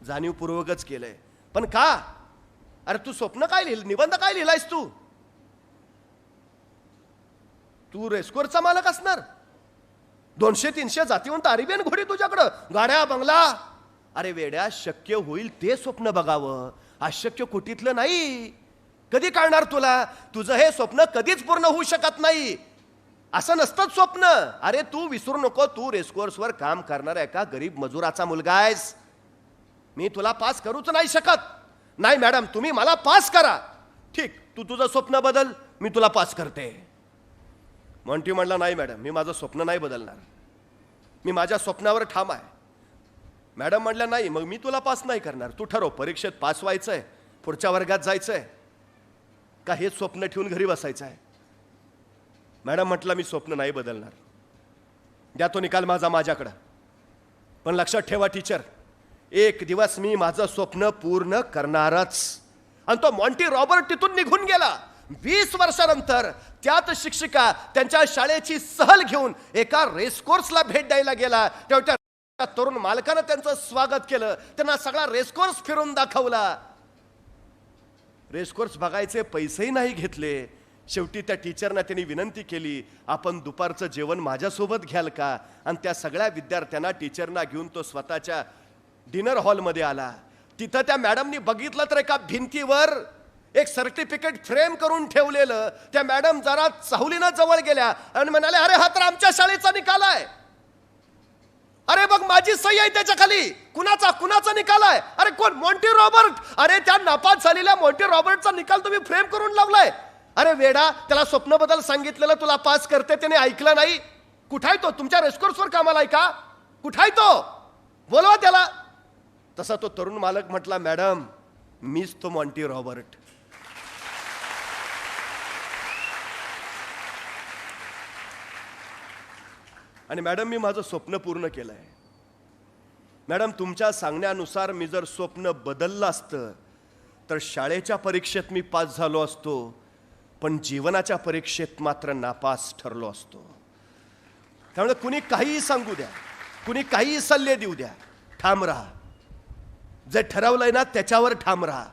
जाणीवपूर्वकच केलंय. पण का? अरे तू स्वप्न काय लिहिलं, निबंध काय लिहिलायस तू? तू रेस्कोरचा मालक असणार, 200-300 जातीवंत अरेबियन घोडी तुझ्याकडं, गाड्या बंगला. अरे वेड्या, शक्य होईल ते स्वप्न बघावं, अशक्य कुठीतलं नाही. कधी कळणार तुला? तुझं हे स्वप्न कधीच पूर्ण होऊ शकत नाही. असं नसतंच स्वप्न. अरे तू विसरू नको, तू रेसकोर्सवर काम करणाऱ्या एका गरीब मजुराचा मुलगा आहेस. मी तुला पास करूच नाही शकत. नाही मॅडम तुम्ही मला पास करा. ठीक, तू तुझं स्वप्न बदल, मी तुला पास करते. मॉन्टी म्हणला नाही मॅडम, मी माझं स्वप्न नाही बदलणार, मी माझ्या स्वप्नावर ठाम आहे. मॅडम म्हणल्या नाही, मग मी तुला पास नाही करणार. तू ठरव, परीक्षेत पास व्हायचंय, पुढच्या वर्गात जायचंय, का हेच स्वप्न ठेवून घरी बसायचं आहे? मॅडम म्हटलं मी स्वप्न नाही बदलणार, द्या तो निकाल माझ्याकडं. पण लक्षात ठेवा टीचर, एक दिवस मी माझं स्वप्न पूर्ण करणारच. आणि तो मॉन्टी रॉबर्ट तिथून निघून गेला. 20 वर्षानंतर त्यात शिक्षिका त्यांच्या शाळेची सहल घेऊन एका रेसकोर्सला भेट द्यायला गेला. तेव्हा त्या तरुण मालकानं त्यांचं स्वागत केलं, त्यांना सगळा रेसकोर्स फिरून दाखवला. रेसकोर्स बघायचे पैसेही नाही घेतले. शेवटी त्या टीचरना त्यांनी विनंती केली, आपण दुपारचं जेवण माझ्यासोबत घ्याल का? आणि त्या सगळ्या विद्यार्थ्यांना टीचरना घेऊन तो स्वतःच्या डिनर हॉलमध्ये आला. तिथं त्या मॅडमनी बघितलं तर एका भिंतीवर एक सर्टिफिकेट फ्रेम करून ठेवलेलं. त्या मॅडम जरा चाहुलीनं जवळ गेल्या आणि म्हणाले, अरे हा तर आमच्या शाळेचा निकाल आहे. अरे बघ माझी सही आहे त्याच्या खाली. कुणाचा निकाल आहे? अरे कोण? Monty Robert. अरे त्या नापास झालेल्या मॉन्टी रॉबर्टचा निकाल तुम्ही फ्रेम करून लावलाय. अरे वेडा, त्याला स्वप्न बदल सांगितलेलं, तुला पास करते, त्याने ऐकलं नाही. कुठाय तो? तुमच्या रेसकोर्सवर कामाला आहे का? कुठाय तो? बोलवा त्याला. तसा तो तरुण मालक म्हटला, मॅडम मीच तो मॉन्टी रॉबर्ट. आणि मॅडम मी माझं स्वप्न पूर्ण केलंय. मॅडम तुमच्या सांगण्यानुसार मी जर स्वप्न बदललं असतं तर शाळेच्या परीक्षेत मी पास झालो असतो, पण जीवनाच्या परीक्षेत मात्र नापास ठरलो असतो. त्यामुळे कुणी काहीही सांगू द्या, कुणी काहीही सल्ले देऊ द्या, ठाम राहा. जे ठरवलंय ना त्याच्यावर ठाम राहा.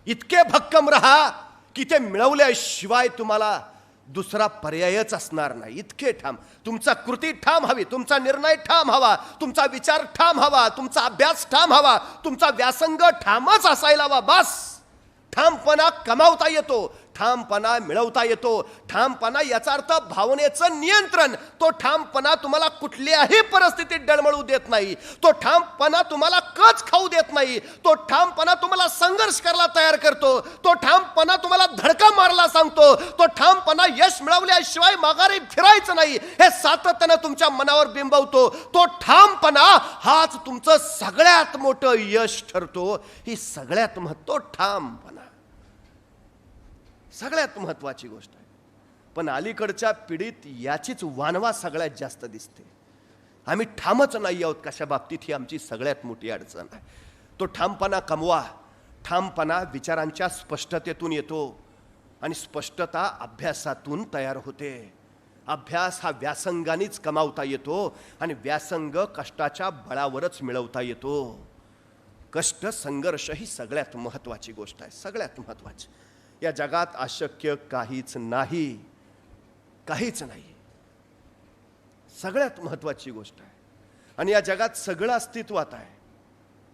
इतके भक्कम राहा की ते मिळवल्याशिवाय तुम्हाला दुसरा पर्यायच असणार नाही. इतके ठाम. तुमचा कृती ठाम हवी, तुमचा निर्णय ठाम हवा, तुमचा विचार ठाम हवा, तुमचा अभ्यास ठाम हवा, तुमचा व्यासंग ठामच असायला हवा. बस. ठामपणा कमावता येतो, ठामपणा मिळवता येतो. ठामपणा याचा अर्थ भावनेचं नियंत्रण. तो ठामपणा तुम्हाला कुठल्याही परिस्थितीत डळमळू देत नाही. तो ठामपणा तुम्हाला कच खाऊ देत नाही. तो ठामपणा तुम्हाला संघर्ष करायला तयार करतो. तो ठामपणा तुम्हाला धडका मारला सांगतो. तो ठामपणा यश मिळवल्याशिवाय माघारी फिरायचं नाही हे सातत्यानं तुमच्या मनावर बिंबवतो. तो ठामपणा हाच तुमचं सगळ्यात मोठं यश ठरतो. ही सगळ्यात तो ठामपणा सगळ्यात महत्वाची गोष्ट आहे. पण अलीकडच्या पिढीत याचीच वानवा सगळ्यात जास्त दिसते. आम्ही ठामच नाही आहोत कशा बाबतीत, ही आमची सगळ्यात मोठी अडचण आहे. तो ठामपणा कमवा. ठामपणा विचारांच्या स्पष्टतेतून येतो आणि स्पष्टता अभ्यासातून तयार होते. अभ्यास हा व्यासंगानेच कमावता येतो आणि व्यासंग कष्टाच्या बळावरच मिळवता येतो. कष्ट, संघर्ष ही सगळ्यात महत्वाची गोष्ट आहे, सगळ्यात महत्वाची. या जगात अशक्य काहीच नाही, काहीच नाही. सगळ्यात महत्वाची गोष्ट आहे. आणि या जगात सगळं अस्तित्वात आहे,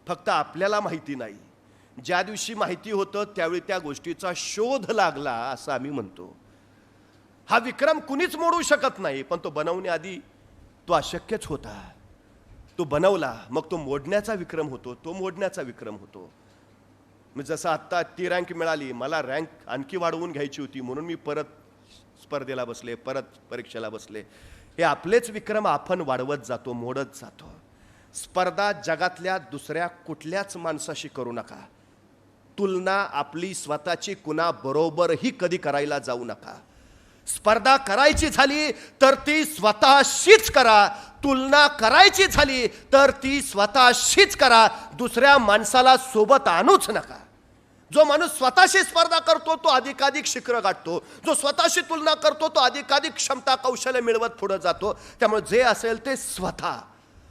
फक्त आपल्याला माहिती नाही. ज्या दिवशी माहिती होतं त्यावेळी त्या गोष्टीचा शोध लागला असं आम्ही म्हणतो. हा विक्रम कुणीच मोडू शकत नाही, पण तो बनवण्याआधी तो अशक्यच होता. तो बनवला, मग तो मोडण्याचा विक्रम होतो, तो मोडण्याचा विक्रम होतो. मी जसं आत्ता ती रँक मिळाली, मला रँक आणखी वाढवून घ्यायची होती म्हणून मी परत स्पर्धेला बसले, परत परीक्षेला बसले. हे आपलेच विक्रम आपण वाढवत जातो, मोडत जातो. स्पर्धा जगातल्या दुसऱ्या कुठल्याच माणसाशी करू नका. तुलना आपली स्वतःची कुणाबरोबरही कधी करायला जाऊ नका. स्पर्धा करायची झाली तर ती स्वतःशीच करा, तुलना करायची झाली तर ती स्वतःशीच करा, दुसऱ्या माणसाला सोबत आणूच नका. जो माणूस स्वतःशी स्पर्धा करतो तो अधिकाधिक शिखर गाठतो, जो स्वतःशी तुलना करतो तो अधिकाधिक क्षमता कौशल्य मिळवत पुढे जातो. त्यामुळे जे असेल ते स्वतः,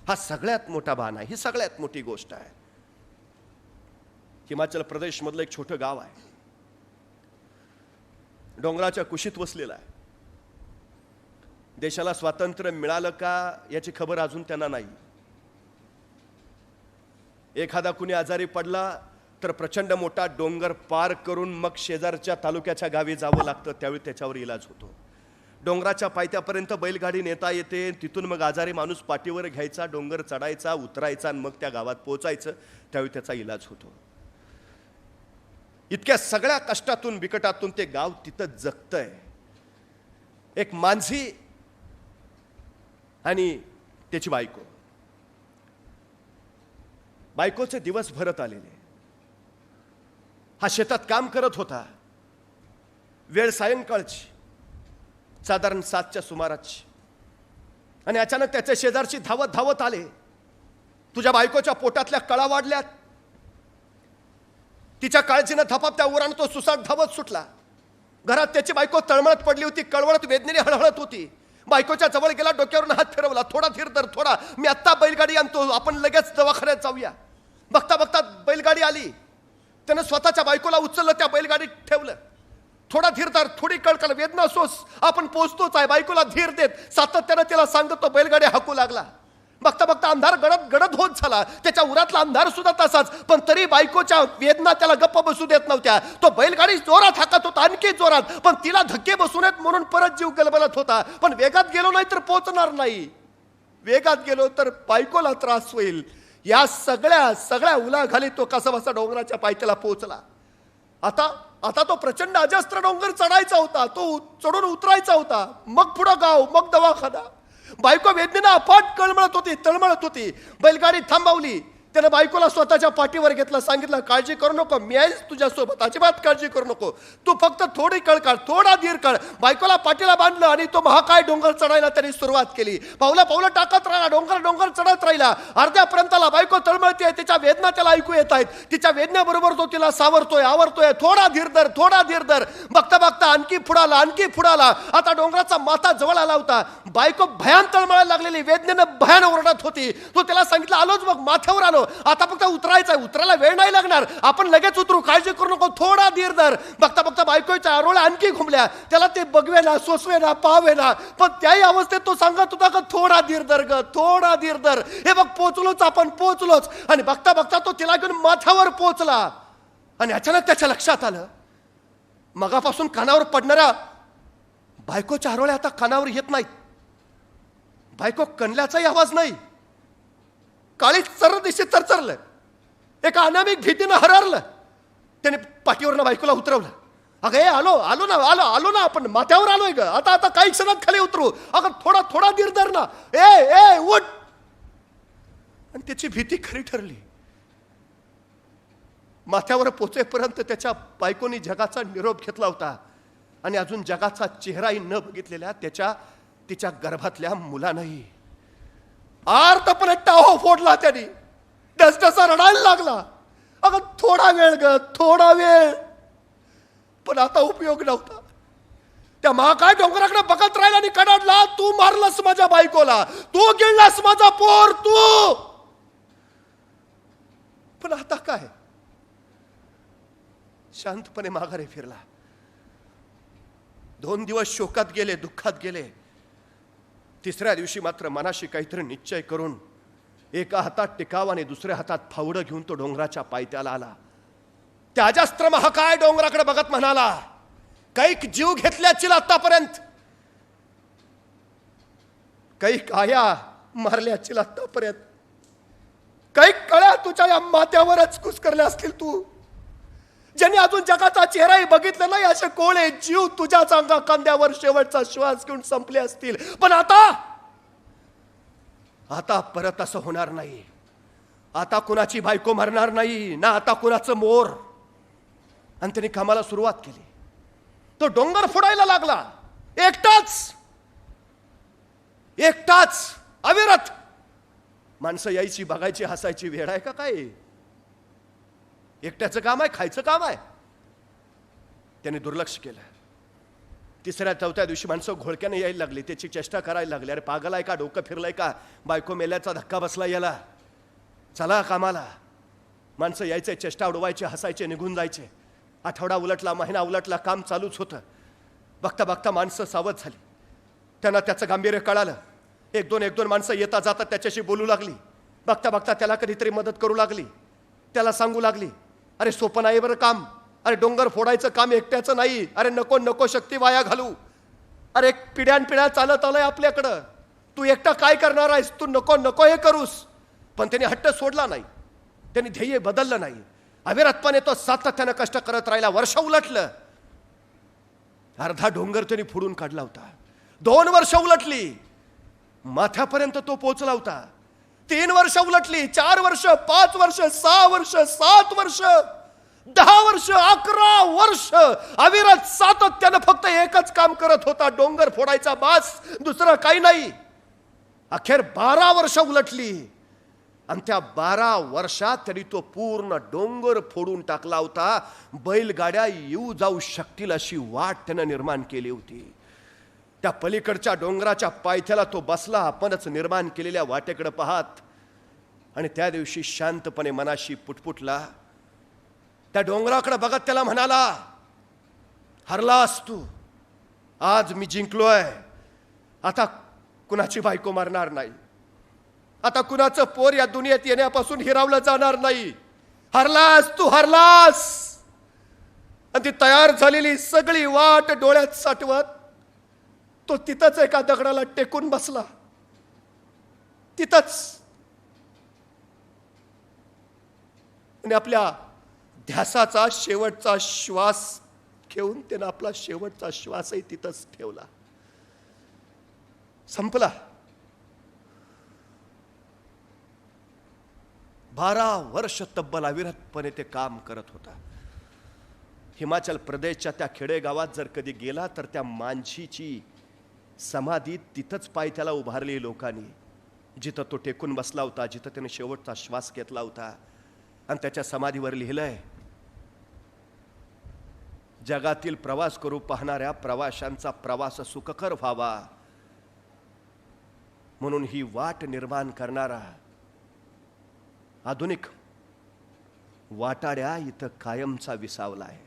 हा सगळ्यात मोठा बाण आहे, ही सगळ्यात मोठी गोष्ट आहे. हिमाचल प्रदेश मधलं एक छोटं गाव आहे, डोंगराच्या कुशीत वसलेलं आहे. देशाला स्वातंत्र्य मिळालं का याची खबर अजून त्यांना नाही. एखादा कुणी आजारी पडला तर प्रचंड मोठा डोंगर पार करून मग शेजारच्या तालुक्याच्या गावी जावं लागतं, त्यावेळी त्याच्यावर इलाज होतो. डोंगराच्या पायथ्यापर्यंत बैलगाडी नेता येते, तिथून मग आजारी माणूस पाठीवर घ्यायचा, डोंगर चढायचा, उतरायचा आणि मग त्या गावात पोहोचायचं, त्यावेळी त्याचा इलाज होतो. इतक्या सगळ्या कष्टातून बिकटातून ते गाव तिथं जगतंय. एक मांझी आणि त्याची बायको, बायकोचे दिवस भरत आलेले. हा शेतात काम करत होता. वेळ सायंकाळची, साधारण 7च्या सुमाराची, आणि अचानक त्याच्या शेजारची धावत धावत आले. तुझ्या बायकोच्या पोटातल्या कळा वाढल्यात. तिच्या काळजीनं धपापत्या उरानं तो सुसाट धावत सुटला. घरात त्याची बायको तळमळत पडली होती, कळवळत वेदनेने हळहळत होती. बायकोच्या जवळ गेला, डोक्यावरून हात फिरवला. थोडा धीर धर, थोडा, मी आत्ता बैलगाडी आणतो, आपण लगेच दवाखान्यात जाऊया. बघता बघता बैलगाडी आली. त्यानं स्वतःच्या बायकोला उचललं, त्या बैलगाडीत ठेवलं. थोडा धीर धर, थोडी कळकळ, वेदना सोस, आपण पोहोचतोच आहे. बायकोला धीर देत सातत्यानं त्याला सांगत तो बैलगाडी हाकू लागला. बघता बघता अंधार गडद गडद होत झाला. त्याच्या उरातला अंधार सुद्धा तसाच, पण तरी बायकोच्या वेदना त्याला गप्प बसू देत नव्हत्या. तो बैलगाडी जोरात हाकत होता, आणखी जोरात, पण तिला धक्के बसू नयेत म्हणून परत जीव गलबलत होता. पण वेगात गेलो नाही तर पोहोचणार नाही, वेगात गेलो तर बायकोला त्रास होईल. या सगळ्या उलाघाली तो कसा डोंगराच्या पायथ्याला पोहोचला. आता तो प्रचंड अजस्त्र डोंगर चढायचा होता, तो चढून उतरायचा होता, मग पुढं गाव, मग दवाखाना. बायको वेदनेनं अफाट तळमळत होती. बैलगाडी थांबवली. त्यानं बायकोला स्वतःच्या पाठीवर घेतलं, सांगितलं, काळजी करू नको, मी आहेच तुझ्यासोबत, अजिबात काळजी करू नको, तू फक्त थोडी कळ काढ, थोडा धीर काढ. बायकोला पाठीला बांधलं आणि तो महाकाय डोंगर चढायला त्यांनी सुरुवात केली. पावलं टाकत राहिला, डोंगर चढत राहिला. अर्ध्यापर्यंतला बायको तळमळते, तिच्या वेदना त्याला ऐकू येत आहेत. तिच्या वेदनेबरोबर तो तिला आवरतोय. थोडा धीर धर. बघता बघता आणखी पुढाला. आता डोंगराचा माथा जवळ आला होता. बायको भयान तळमळायला लागलेली, वेदनेनं भयान ओरडत होती. तो त्याला सांगितलं, आलोच बघ, माथ्यावर आलो, आता फक्त उतरायचंय, उतरायला वेळ नाही लागणार, आपण लगेच उतरू, काळजी करू नको, थोडा धीर धर. बघता बघता बायकोच्या आरोळ्या आणखी घुमल्या. त्याला ते बघवेना, सोसवेना, पाहावेना, पण त्याही अवस्थेत तो सांगत होता का थोडा धीर धर. हे बघ, आपण पोहोचलोच. आणि बघता बघता तो तिला घेऊन माथ्यावर पोहोचला. आणि अचानक त्याच्या लक्षात आलं, मगापासून कानावर पडणाऱ्या बायकोच्या आरोळ्या आता कानावर येत नाहीत. बायको कणल्याचाही आवाज नाही. काळी सर्व दिशेत चरचरलं. एका अनामिक भीतीनं हररलं. त्याने पाठीवरनं बायकोला उतरवलं. अगं आलो ना, आपण माथ्यावर आलोय ग, आता काही क्षणात खाली उतरू. अगं थोडा धीर धर ना, ए उठ. आणि त्याची भीती खरी ठरली. माथ्यावर पोचेपर्यंत त्याच्या बायकोनी जगाचा निरोप घेतला होता आणि अजून जगाचा चेहराही न बघितलेल्या तिच्या गर्भातल्या मुलानंही आर्तपणे टाहो फोडला. त्यांनी डसडसा रडायला लागला. अगं थोडा वेळ, पण आता उपयोग नव्हता. त्या महाकाय डोंगराकडे बघत राहिला आणि कडाडला, तू मारलास माझ्या बायकोला, तू गिळलास माझा पोर, तू. पण आता काय? शांतपणे माघारी फिरला. 2 दिवस शोकात गेले, दुःखात गेले. तिसऱ्या दिवशी मात्र मनाशी काहीतरी निश्चय करून एका हातात टिकाव आणि दुसऱ्या हातात फावडं घेऊन तो डोंगराच्या पायथ्याला आला. त्या अजस्त्र महाकाय डोंगराकडे बघत म्हणाला, काही जीव घेतल्याची आतापर्यंत, काही काया मारल्याची आतापर्यंत, काही कळ्या तुझ्या या माथ्यावरच कुस्करल्या असतील. तू ज्यांनी अजून जगाचा चेहराही बघितला नाही असे कोळे जीव तुझ्या चांगा कांद्यावर शेवटचा श्वास घेऊन संपले असतील. पण आता परत असं होणार नाही. आता कुणाची बायको मरणार नाही ना, आता कुणाचं मोर. आणि त्यांनी कामाला सुरुवात केली. तो डोंगर फोडायला लागला. एकटाच एकटाच अविरत माणसं यायची, बघायची, हसायची. वेळ आहे का काय? एकट्याचं काम आहे, खायचं काम आहे. त्याने दुर्लक्ष केलं. तिसऱ्या चौथ्या दिवशी माणसं घोळक्याने यायला लागली, त्याची चेष्टा करायला लागली. अरे पागल आहे का, डोकं फिरलंय का, बायको मेल्याचा धक्का बसला याला, चला कामाला. माणसं यायचे, चेष्टा उडवायचे, हसायचे, निघून जायचे. आठवडा उलटला, महिना उलटला, काम चालूच होतं. बघता बघता माणसं सावध झाली. त्यांना त्याचं गांभीर्य कळालं. एक दोन माणसं येता जातात त्याच्याशी बोलू लागली. बघता बघता त्याला कधीतरी मदत करू लागली. त्याला सांगू लागली, अरे सोपं नाही बरं काम, अरे डोंगर फोडायचं काम एकट्याचं नाही, अरे नको नको शक्ती वाया घालू, अरे पिढ्यानपिढ्या चालत आलंय आपल्याकडं, तू एकटा काय करणार आहेस, तू नको नको हे करूस. पण त्यांनी हट्ट सोडला नाही, त्यांनी ध्येय बदललं नाही. अविरतपणे तो सातत्यानं कष्ट करत राहिला. वर्ष उलटलं, अर्धा डोंगर त्यांनी फोडून काढला होता. 2 वर्ष उलटली, माथ्यापर्यंत तो पोहोचला होता. 3 वर्ष उलटली, 4 वर्ष, 5 वर्ष, 6 वर्ष, 7 वर्ष, 10 वर्ष, 11 वर्ष अविरत सातत्यानं फक्त एकच काम करत होता, डोंगर फोडायचा, बास, दुसरं काही नाही. अखेर 12 वर्ष उलटली आणि त्या 12 वर्षात तरी तो पूर्ण डोंगर फोडून टाकला होता. बैलगाड्या येऊ जाऊ शकतील अशी वाट त्यानं निर्माण केली होती. त्या पलीकडच्या डोंगराच्या पायथ्याला तो बसला, आपणच निर्माण केलेल्या वाटेकडे पाहत, आणि त्या दिवशी शांतपणे मनाशी पुटपुटला. त्या डोंगराकडे बघत त्याला म्हणाला, हरलास तू, आज मी जिंकलोय. आता कुणाची बायको मारणार नाही, आता कुणाचं पोर या दुनियेत येण्यापासून हिरावलं जाणार नाही. हरलास तू, हरलास. आणि ती तयार झालेली सगळी वाट डोळ्यात साठवत तो तिथंच एका दगडाला टेकून बसला. तिथंच, आणि आपल्या ध्यासाचा शेवटचा श्वास घेऊन त्यानं आपला शेवटचा श्वासही तिथंच ठेवला. संपला. 12 वर्ष तब्बल अविरतपणे ते काम करत होता. हिमाचल प्रदेशच्या त्या खेडेगावात जर कधी गेला तर त्या मांझीची समाधी तिथंच पायथ्याला उभारली लोकांनी, जिथं तो टेकून बसला होता, जिथं त्याने शेवटचा श्वास घेतला होता. आणि त्याच्या समाधीवर लिहिलंय, जगातील प्रवास करू पाहणाऱ्या प्रवाशांचा प्रवास सुखकर व्हावा म्हणून ही वाट निर्माण करणारा आधुनिक वाटाड्या इथं कायमचा विसावला आहे.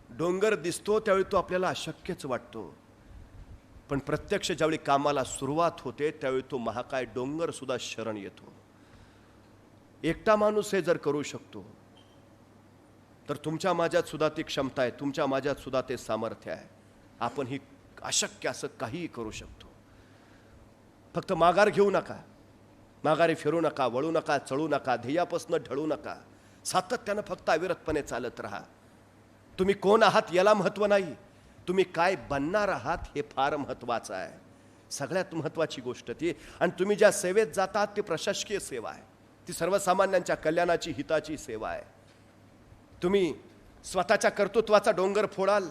डोंगर दिसतो त्यावेळी तो आपल्याला अशक्यच वाटतो, पण प्रत्यक्ष ज्यावेळी कामाला सुरुवात होते त्यावेळी तो महाकाय डोंगर सुद्धा शरण येतो. एकटा माणूस हे जर करू शकतो तर तुमच्या माझ्यात सुद्धा ती क्षमता आहे, तुमच्या माझ्यात सुद्धा ते सामर्थ्य आहे. आपण ही अशक्य असं काहीही करू शकतो. फक्त माघार घेऊ नका, माघारी फिरू नका, वळू नका, चळू नका, ध्येयापासून ढळू नका. सातत्यानं फक्त अविरतपणे चालत राहा. तुम्ही कोण आहात याला महत्त्व नाही, तुम्ही काय बनणार आहात हे फार महत्त्वाचं आहे. सगळ्यात महत्त्वाची गोष्ट ती. आणि तुम्ही ज्या सेवेत जातात ती प्रशासकीय सेवा आहे, ती सर्वसामान्यांच्या कल्याणाची, हिताची सेवा आहे. तुम्ही स्वतःच्या कर्तृत्वाचा डोंगर फोडाल,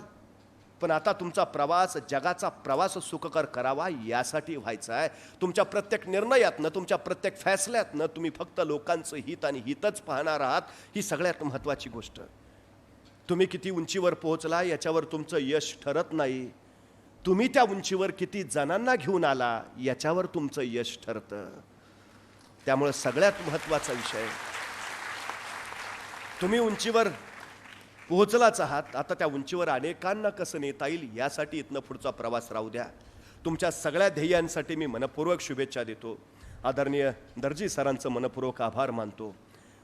पण आता तुमचा प्रवास जगाचा प्रवास सुखकर करावा यासाठी व्हायचा आहे. तुमच्या प्रत्येक निर्णयातनं, तुमच्या प्रत्येक फैसल्यातनं तुम्ही फक्त लोकांचं हित आणि हितच पाहणार आहात, ही सगळ्यात महत्त्वाची गोष्ट. तुम्ही किती उंचीवर पोहोचला याच्यावर तुमचं यश ठरत नाही, तुम्ही त्या उंचीवर किती जणांना घेऊन आला याच्यावर तुमचं यश ठरतं. त्यामुळे सगळ्यात महत्त्वाचा विषय, तुम्ही उंचीवर पोहोचलाच आहात, आता त्या उंचीवर अनेकांना कसं नेता येईल यासाठी इथनं पुढचा प्रवास राहू द्या. तुमच्या सगळ्या ध्येयांसाठी मी मनपूर्वक शुभेच्छा देतो. आदरणीय दर्जी सरांचं मनपूर्वक आभार मानतो.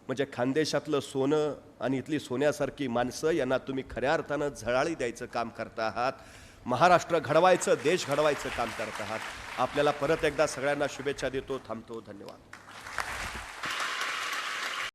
म्हणजे खानदेशातलं सोनं आणि इथली सोन्यासारखी माणसं यांना तुम्ही खऱ्या अर्थानं झळाळी द्यायचं काम करता आहात. महाराष्ट्र घडवायचं, देश घडवायचं काम करत आहात. आपल्याला परत एकदा सगळ्यांना शुभेच्छा देतो. थांबतो. धन्यवाद.